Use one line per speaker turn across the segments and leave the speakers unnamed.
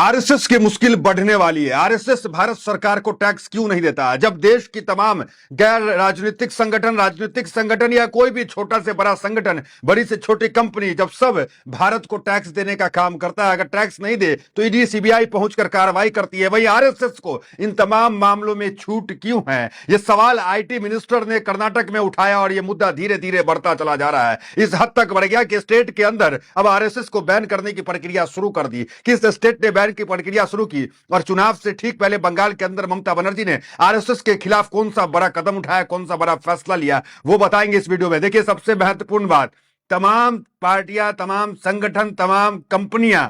RSS की मुश्किल बढ़ने वाली है। आरएसएस भारत सरकार को टैक्स क्यों नहीं देता? जब देश की तमाम गैर राजनीतिक संगठन या कोई भी छोटा से बड़ा संगठन, बड़ी से छोटी कंपनी, जब सब भारत को टैक्स देने का काम करता है, अगर टैक्स नहीं दे तो ईडी सीबीआई पहुंचकर कार्रवाई करती है। वही आरएसएस को इन तमाम मामलों में छूट क्यों है? यह सवाल आईटी मिनिस्टर ने कर्नाटक में उठाया और यह मुद्दा धीरे धीरे बढ़ता चला जा रहा है। इस हद तक बढ़ गया कि स्टेट के अंदर अब आरएसएस को बैन करने की प्रक्रिया शुरू कर दी। किस स्टेट ने बैन की प्रक्रिया शुरू की? और चुनाव से ठीक पहले बंगाल के अंदर ममता बनर्जी ने आरएसएस के खिलाफ कौन सा बड़ा कदम उठाया, कौन सा बड़ा फैसला लिया, वो बताएंगे इस वीडियो में। देखिए, सबसे महत्वपूर्ण बात, तमाम पार्टियां, तमाम संगठन, तमाम कंपनियां,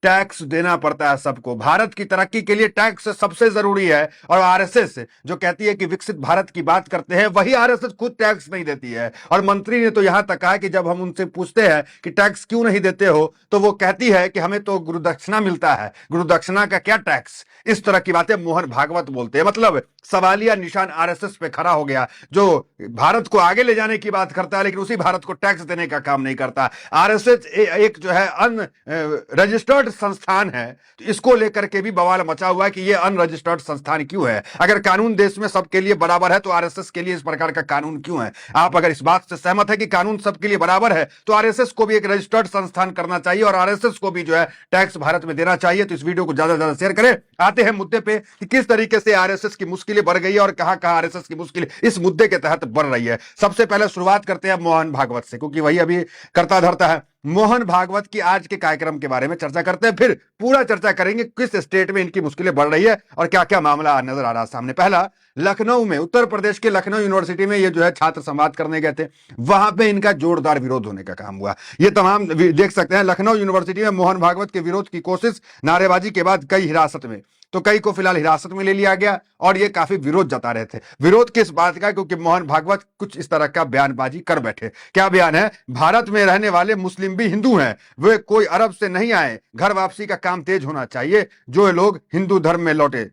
टैक्स देना पड़ता है सबको। भारत की तरक्की के लिए टैक्स सबसे जरूरी है। और आरएसएस जो कहती है कि विकसित भारत की बात करते हैं, वही आरएसएस खुद टैक्स नहीं देती है। और मंत्री ने तो यहां तक कहा कि जब हम उनसे पूछते हैं कि टैक्स क्यों नहीं देते हो, तो वो कहती है कि हमें तो गुरुदक्षिणा मिलता है, गुरुदक्षिणा का क्या टैक्स? इस तरह की बातें मोहन भागवत बोलते हैं। मतलब सवालिया निशान आरएसएस पे खड़ा हो गया, जो भारत को आगे ले जाने की बात करता है लेकिन उसी भारत को टैक्स देने का काम नहीं करता। आरएसएस एक जो है अनरजिस्टर्ड संस्थान है, तो इसको लेकर के भी बवाल मचा हुआ है कि ये अनरजिस्टर्ड संस्थान क्यों है। अगर कानून देश में सबके लिए बराबर है तो आरएसएस के लिए इस प्रकार का कानून क्यों है? आप अगर इस बात से सहमत है कि कानून सबके लिए बराबर है, तो आरएसएस को भी एक रजिस्टर्ड संस्थान करना चाहिए और आरएसएस को भी जो है टैक्स भारत में देना चाहिए। तो इस वीडियो को ज्यादा से ज्यादा शेयर करें। आते हैं मुद्दे पे कि किस तरीके से आरएसएस की मुश्किलें बढ़ गई है और कहां कहां आरएसएस की मुश्किल इस मुद्दे के तहत बढ़ रही है। सबसे पहले शुरुआत करते हैं मोहन भागवत से, क्योंकि वही अभी करता धरता है। मोहन भागवत की आज के कार्यक्रम के बारे में चर्चा करते हैं, फिर पूरा चर्चा करेंगे किस स्टेट में इनकी मुश्किलें बढ़ रही है और क्या क्या मामला नजर आ रहा है सामने। पहला, लखनऊ में, उत्तर प्रदेश के लखनऊ यूनिवर्सिटी में ये जो है छात्र संवाद करने गए थे, वहां पे इनका जोरदार विरोध होने का काम हुआ। ये तमाम देख सकते हैं, लखनऊ यूनिवर्सिटी में मोहन भागवत के विरोध की कोशिश, नारेबाजी के बाद कई हिरासत में, तो कई को फिलहाल हिरासत में ले लिया गया और ये काफी विरोध जता रहे थे। विरोध किस बात का? क्योंकि मोहन भागवत कुछ इस तरह का बयानबाजी कर बैठे। क्या बयान है? भारत में रहने वाले मुस्लिम भी हिंदू हैं, वे कोई अरब से नहीं आए, घर वापसी का काम तेज होना चाहिए, जो लोग हिंदू धर्म में लौटे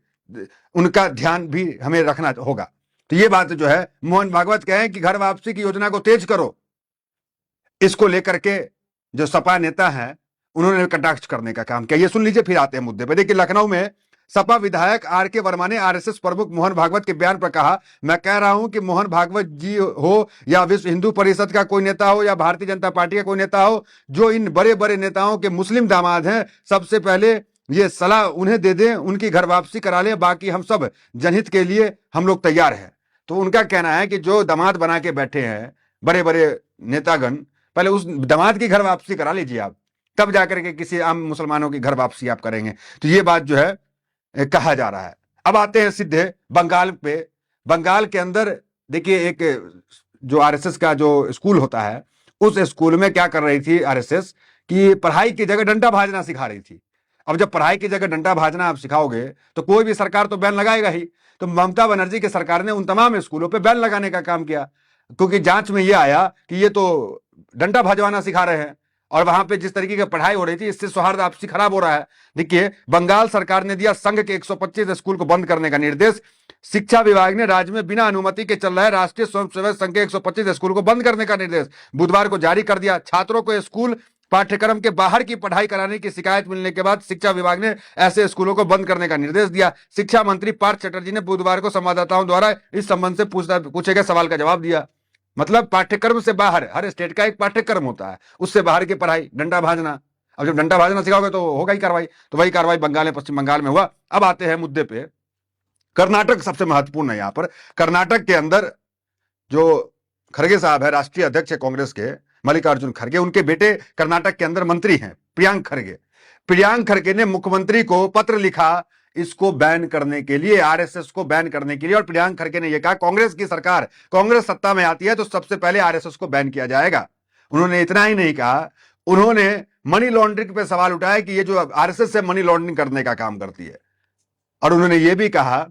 उनका ध्यान भी हमें रखना होगा। तो ये बात जो है मोहन भागवत कहें कि घर वापसी की योजना को तेज करो, इसको लेकर के जो सपा नेता हैं उन्होंने कटाक्ष करने का काम किया। ये सुन लीजिए, फिर आते हैं मुद्दे पे। देखिए, लखनऊ में सपा विधायक आर के वर्मा ने आरएसएस प्रमुख मोहन भागवत के बयान पर कहा, मैं कह रहा हूं कि मोहन भागवत जी हो या विश्व हिंदू परिषद का कोई नेता हो या भारतीय जनता पार्टी का कोई नेता हो, जो इन बड़े बड़े नेताओं के मुस्लिम दामाद हैं, सबसे पहले ये सलाह उन्हें दे दें, उनकी घर वापसी करा लें, बाकी हम सब जनहित के लिए हम लोग तैयार हैं। तो उनका कहना है कि जो दामाद बना के बैठे हैं बड़े बड़े नेतागण, पहले उस दामाद की घर वापसी करा लीजिए आप, तब जाकर के किसी आम मुसलमानों की घर वापसी आप करेंगे। तो ये बात जो है कहा जा रहा है। अब आते हैं सीधे बंगाल पे। बंगाल के अंदर देखिए, एक जो आरएसएस का जो स्कूल होता है, उस स्कूल में क्या कर रही थी आरएसएस कि पढ़ाई की जगह डंडा भाजना सिखा रही थी। अब जब पढ़ाई की जगह डंडा भाजना आप सिखाओगे तो कोई भी सरकार तो बैन लगाएगा ही। तो ममता बनर्जी की सरकार ने उन तमाम स्कूलों पे बैन लगाने का काम किया, क्योंकि जांच में यह आया कि ये तो डंडा भजवाना सिखा रहे हैं और वहां पे जिस तरीके की पढ़ाई हो रही थी, इससे सौहार्द आपसी खराब हो रहा है। देखिए, बंगाल सरकार ने दिया संघ के 125 स्कूल को बंद करने का निर्देश। शिक्षा विभाग ने राज्य में बिना अनुमति के चल रहे राष्ट्रीय स्वयंसेवक संघ के 125 स्कूल को बंद करने का निर्देश बुधवार को जारी कर दिया। छात्रों को स्कूल पाठ्यक्रम के बाहर की पढ़ाई कराने की शिकायत मिलने के बाद शिक्षा विभाग ने ऐसे स्कूलों को बंद करने का निर्देश दिया। शिक्षा मंत्री पार्थ चटर्जी ने बुधवार को संवाददाताओं द्वारा इस संबंध से पूछे गए सवाल का जवाब दिया। मतलब पाठ्यक्रम से बाहर, हर स्टेट का एक पाठ्यक्रम होता है, उससे बाहर की पढ़ाई, डंडा भाजना। अब जब डंडा भाजना सिखाओगे तो होगा ही कार्रवाई। तो वही कार्रवाई बंगाल में, पश्चिम बंगाल में हुआ। अब आते हैं मुद्दे पे। कर्नाटक सबसे महत्वपूर्ण है। यहां पर कर्नाटक के अंदर जो खड़गे साहब है, राष्ट्रीय अध्यक्ष है कांग्रेस के, मल्लिकार्जुन खड़गे, उनके बेटे कर्नाटक के अंदर मंत्री हैं, प्रियांक खड़गे। प्रियांक खड़गे ने मुख्यमंत्री को पत्र लिखा इसको बैन करने के लिए, आरएसएस को बैन करने के लिए। और प्रियांक खड़गे ने यह कहा, कांग्रेस की सरकार, कांग्रेस सत्ता में आती है तो सबसे पहले आरएसएस को बैन किया जाएगा। उन्होंने इतना ही नहीं कहा, उन्होंने मनी लॉन्ड्रिंग पे सवाल उठाया कि ये जो आरएसएस है मनी लॉन्ड्रिंग करने का काम करती है। और उन्होंने ये भी कहा,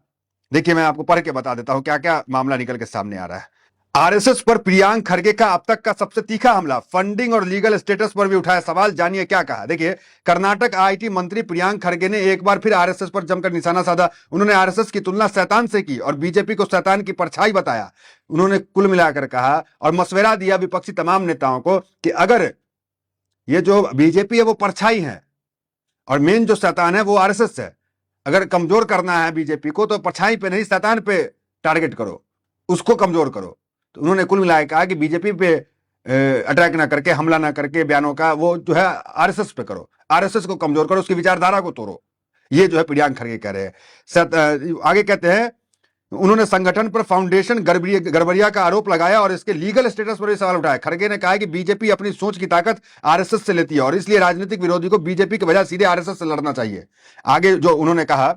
देखिए मैं आपको पढ़ के बता देता हूं क्या क्या मामला निकल के सामने आ रहा है। आरएसएस पर प्रियांक खड़गे का अब तक का सबसे तीखा हमला, फंडिंग और लीगल स्टेटस पर भी उठाया सवाल। जानिए क्या कहा। देखिए, कर्नाटक आईटी मंत्री प्रियांक खड़गे ने एक बार फिर आरएसएस पर जमकर निशाना साधा। उन्होंने आरएसएस की तुलना शैतान से की और बीजेपी को शैतान की परछाई बताया। उन्होंने कुल मिलाकर कहा और मशवरा दिया विपक्षी तमाम नेताओं को कि अगर ये जो बीजेपी है वो परछाई है और मेन जो शैतान है वो आरएसएस है। अगर कमजोर करना है बीजेपी को तो परछाई पे नहीं, शैतान पे टारगेट करो, उसको कमजोर करो। तो उन्होंने कुल मिलाकर कहा कि बीजेपी पे अटैक ना करके, हमला ना करके बयानों का, वो जो है आरएसएस पे करो, आरएसएस को कमजोर करो, उसकी विचारधारा को तोड़ो। ये जो है प्रियंक खड़गे कह रहे हैं। आगे कहते हैं, उन्होंने संगठन पर फाउंडेशन गड़बड़िया का आरोप लगाया और इसके लीगल स्टेटस पर भी सवाल उठाया। खड़गे ने कहा कि बीजेपी अपनी सोच की ताकत आरएसएस से लेती है और इसलिए राजनीतिक विरोधी को बीजेपी के बजाय सीधे आरएसएस से लड़ना चाहिए। आगे जो उन्होंने कहा,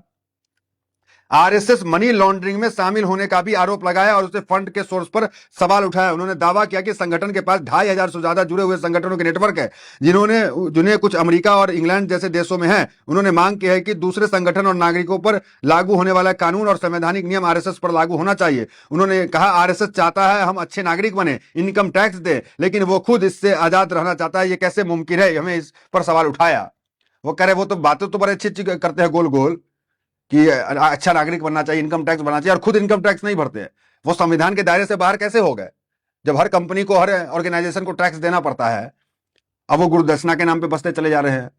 आरएसएस मनी लॉन्ड्रिंग में शामिल होने का भी आरोप लगाया और उससे फंड के सोर्स पर सवाल उठाया। उन्होंने दावा किया कि संगठन के पास 2500 से ज्यादा जुड़े हुए संगठनों के नेटवर्क है, जिन्हें कुछ अमेरिका और इंग्लैंड जैसे देशों में है। उन्होंने मांग की है कि दूसरे संगठन और नागरिकों पर लागू होने वाला कानून और संवैधानिक नियम आरएसएस पर लागू होना चाहिए। उन्होंने कहा, आरएसएस चाहता है हम अच्छे नागरिक बने, इनकम टैक्स दे, लेकिन वो खुद इससे आजाद रहना चाहता है। ये कैसे मुमकिन है? हमें इस पर सवाल उठाया। वो कह रहे वो तो बातें तो बड़े अच्छी अच्छी करते हैं गोल गोल, कि अच्छा नागरिक बनना चाहिए, इनकम टैक्स बनना चाहिए, और खुद इनकम टैक्स नहीं भरते हैं। वो संविधान के दायरे से बाहर कैसे हो गए जब हर कंपनी को, हर ऑर्गेनाइजेशन को टैक्स देना पड़ता है? अब वो गुरुदक्षिणा के नाम पे बसते चले जा रहे हैं।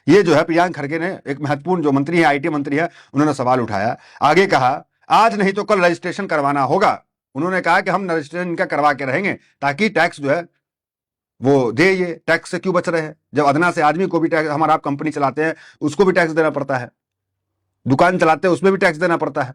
ये जो है प्रियंक खड़गे ने, एक महत्वपूर्ण जो मंत्री है, आईटी मंत्री है, उन्होंने सवाल उठाया। आगे कहा, आज नहीं तो कल रजिस्ट्रेशन करवाना होगा। उन्होंने कहा कि हम रजिस्ट्रेशन इनका करवा के रहेंगे ताकि टैक्स जो है वो दे। ये टैक्स से क्यों बच रहे हैं जब अदना से आदमी को भी टैक्स, हमारा आप कंपनी चलाते हैं उसको भी टैक्स देना पड़ता है, दुकान चलाते हैं उसमें भी टैक्स देना पड़ता है।